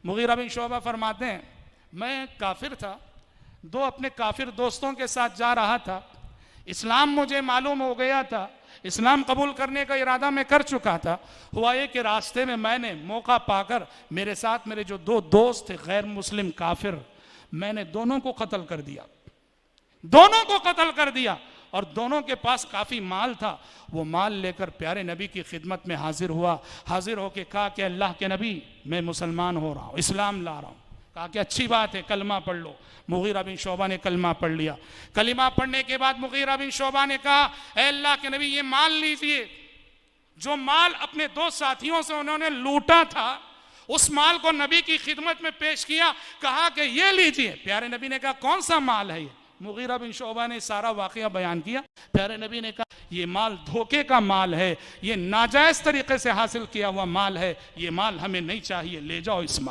Mughira बिन शोबा फरमाते हैं, मैं काफिर था, दो अपने काफिर दोस्तों के साथ जा रहा था। इस्लाम मुझे मालूम हो गया था, इस्लाम कबूल करने का इरादा मैं कर चुका था। हुआ ये कि रास्ते में मैंने मौका पाकर मेरे साथ मेरे जो दो दोस्त थे गैर मुस्लिम काफिर, मैंने दोनों को कत्ल कर दिया, दोनों को कत्ल कर दिया। और दोनों के पास काफ़ी माल था। वो माल लेकर प्यारे नबी की खिदमत में हाजिर हुआ। हाजिर होकर कहा कि अल्लाह के नबी, मैं मुसलमान हो रहा हूँ, इस्लाम ला रहा हूँ। कहा कि अच्छी बात है, कलमा पढ़ लो। मुगीरा बिन शोबा ने कलमा पढ़ लिया। कलिमा पढ़ने के बाद मुगीरा बिन शोबा ने कहा, ए अल्लाह के नबी, ये माल लीजिए। जो माल अपने दो साथियों से उन्होंने लूटा था, उस माल को नबी की खिदमत में पेश किया। कहा कि ये लीजिए। प्यारे नबी ने कहा, कौन सा माल है ये? मुगीरा बिन शोबा ने सारा वाकया बयान किया। प्यारे नबी ने कहा, ये माल धोखे का माल है, ये नाजायज तरीके से हासिल किया हुआ माल है, ये माल हमें नहीं चाहिए, ले जाओ इस माल।